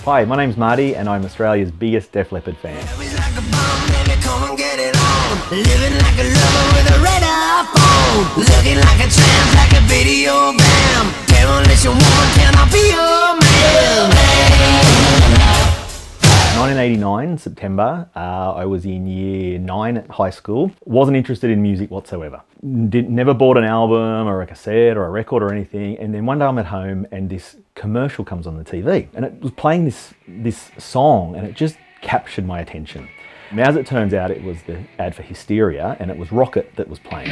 Hi, my name's Marty and I'm Australia's biggest Def Leppard fan. Living like a lover with a red iPhone, looking like a tramp, like a video bam. Demolition woman, can I be your man? 1989, September, I was in year 9 at high school. Wasn't interested in music whatsoever. Never bought an album or a cassette or a record or anything. And then one day I'm at home and this commercial comes on the TV and it was playing this song and it just captured my attention. Now, as it turns out, it was the ad for Hysteria and it was Rocket that was playing.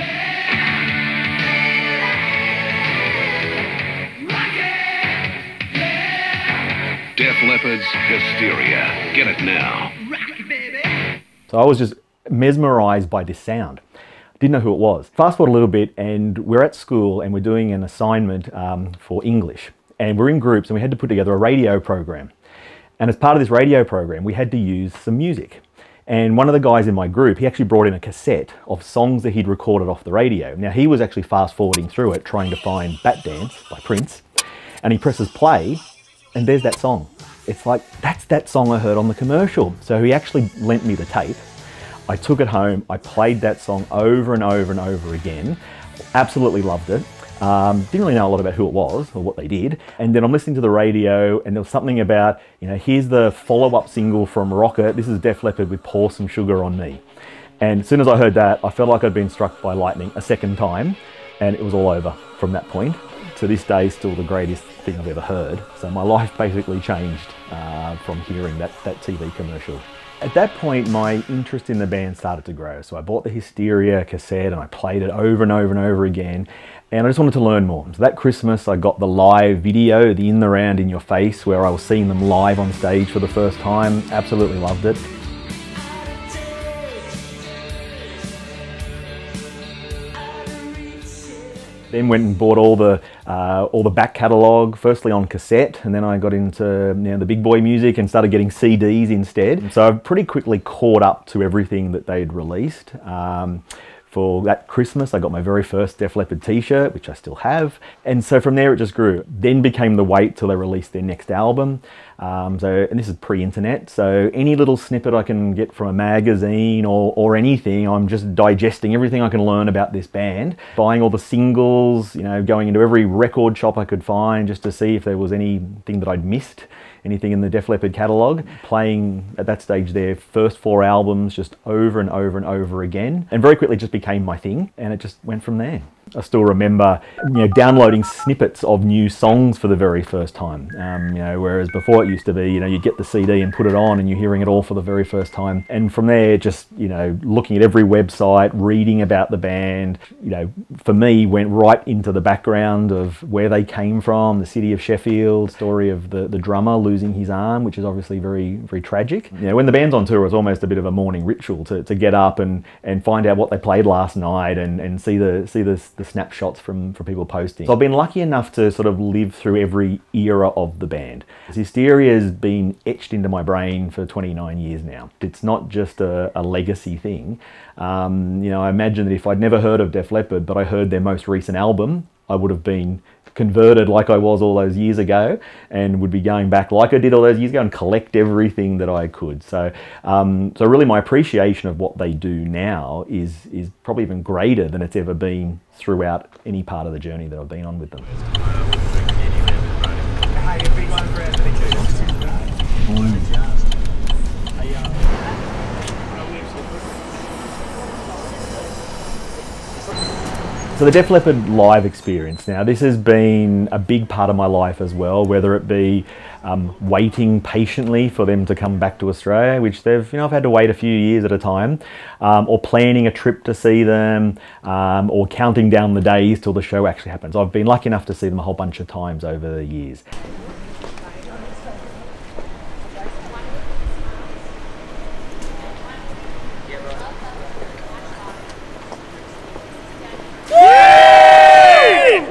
Def Leppard's Hysteria. Get it now. So I was just mesmerised by this sound. Didn't know who it was. Fast forward a little bit and we're at school and we're doing an assignment for English. And we're in groups and we had to put together a radio program. And as part of this radio program, we had to use some music. And one of the guys in my group, he actually brought in a cassette of songs that he'd recorded off the radio. Now he was actually fast forwarding through it, trying to find Bat Dance by Prince. And he presses play and there's that song. It's like, that's that song I heard on the commercial. So he actually lent me the tape. I took it home, I played that song over and over and over again. Absolutely loved it. Didn't really know a lot about who it was or what they did. And then I'm listening to the radio and there was something about, you know, here's the follow-up single from Rocket. This is Def Leppard with Pour Some Sugar on Me. And as soon as I heard that, I felt like I'd been struck by lightning a second time and it was all over from that point. To this day, still the greatest thing I've ever heard. So my life basically changed from hearing that TV commercial. At that point, my interest in the band started to grow. So I bought the Hysteria cassette and I played it over and over and over again. And I just wanted to learn more. So that Christmas, I got the live video, the In the Round In Your Face, where I was seeing them live on stage for the first time. Absolutely loved it. Then went and bought all the back catalogue, firstly on cassette, and then I got into the big boy music and started getting CDs instead. So I've pretty quickly caught up to everything that they'd released. For that Christmas, I got my very first Def Leppard t-shirt, which I still have. And so from there it just grew. Then became the wait till they released their next album. And this is pre-internet, so any little snippet I can get from a magazine or anything, I'm just digesting everything I can learn about this band. Buying all the singles, you know, going into every record shop I could find just to see if there was anything that I'd missed. Anything in the Def Leppard catalogue, playing at that stage their first 4 albums just over and over and over again, and very quickly just became my thing, and it just went from there. I still remember, downloading snippets of new songs for the very first time. Whereas before it used to be, you'd get the CD and put it on and you're hearing it all for the very first time. And from there, just, looking at every website, reading about the band, for me, went right into the background of where they came from, the city of Sheffield, story of the drummer losing his arm, which is obviously very, very tragic. When the band's on tour, it's almost a bit of a morning ritual to get up and find out what they played last night and see the snapshots from people posting. So I've been lucky enough to sort of live through every era of the band. Hysteria has been etched into my brain for 29 years now. It's not just a legacy thing. I imagine that if I'd never heard of Def Leppard, but I heard their most recent album, I would have been converted like I was all those years ago and would be going back like I did all those years ago and collect everything that I could. So so really my appreciation of what they do now is probably even greater than it's ever been throughout any part of the journey that I've been on with them. So the Def Leppard live experience, now this has been a big part of my life as well, whether it be waiting patiently for them to come back to Australia, which they've, I've had to wait a few years at a time, or planning a trip to see them, or counting down the days till the show actually happens. I've been lucky enough to see them a whole bunch of times over the years.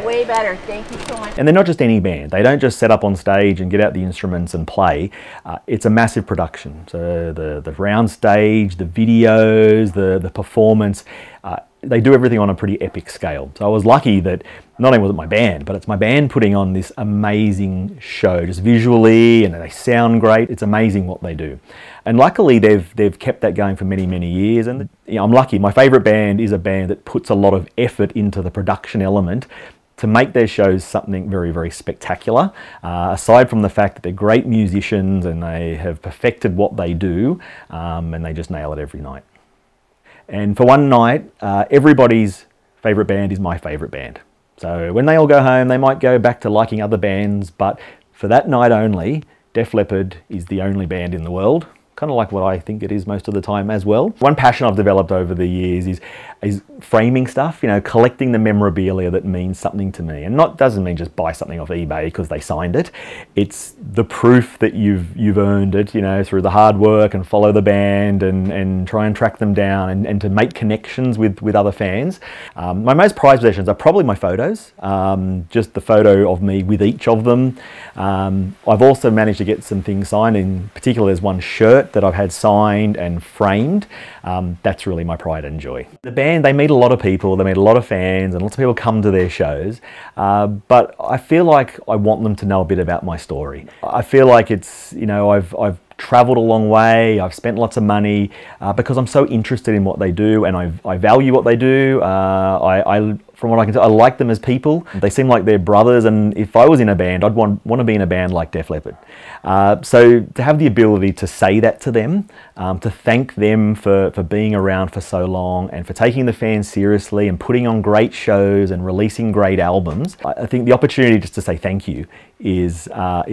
Way better. Thank you so much. And they're not just any band. They don't just set up on stage and get out the instruments and play. It's a massive production. So the round stage, the videos, the performance, they do everything on a pretty epic scale. So I was lucky that not only was it my band, but it's my band putting on this amazing show, just visually, and they sound great. It's amazing what they do. And luckily they've kept that going for many, many years. And you know, I'm lucky. My favourite band is a band that puts a lot of effort into the production element to make their shows something very, very spectacular. Aside from the fact that they're great musicians and they have perfected what they do, and they just nail it every night. And for one night, everybody's favourite band is my favourite band. So when they all go home, they might go back to liking other bands, but for that night only, Def Leppard is the only band in the world. Kind of like what I think it is most of the time as well. One passion I've developed over the years is framing stuff, you know, collecting the memorabilia that means something to me. And doesn't mean just buy something off eBay because they signed it. It's the proof that you've earned it, you know, through the hard work and follow the band and try and track them down and to make connections with other fans. My most prized possessions are probably my photos, just the photo of me with each of them. I've also managed to get some things signed. In particular, there's one shirt that I've had signed and framed. That's really my pride and joy. The band, they meet a lot of people, they meet a lot of fans, and lots of people come to their shows, but I feel like I want them to know a bit about my story. I feel like it's, you know, I've travelled a long way, I've spent lots of money because I'm so interested in what they do, and I value what they do. From what I can tell, I like them as people. They seem like they're brothers, and if I was in a band, I'd want to be in a band like Def Leppard. So to have the ability to say that to them, to thank them for being around for so long and for taking the fans seriously and putting on great shows and releasing great albums, I think the opportunity just to say thank you is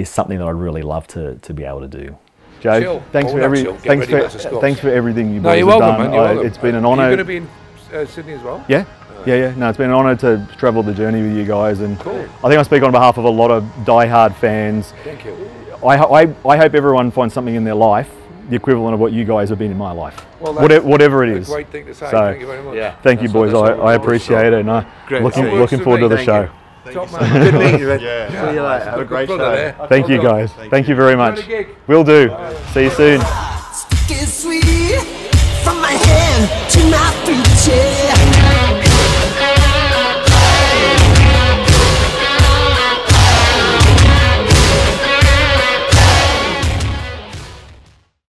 something that I'd really love to be able to do. Joe, thanks for everything you boys have done. Man, it's been an honour. Are you going to be in Sydney as well? Yeah. Yeah. No, it's been an honour to travel the journey with you guys, and cool. I think I speak on behalf of a lot of die-hard fans. Thank you. I hope everyone finds something in their life the equivalent of what you guys have been in my life. Well, whatever it is. A great thing to say. So, thank you very much. Yeah, thank you, boys. I appreciate it, and I'm looking forward to the show. Top man. Good meeting you. Yeah. See you later. Have a great show. Thank you, guys. Thank you very much. Will do. See you soon. Stick is sweet from my hand to my fingertips.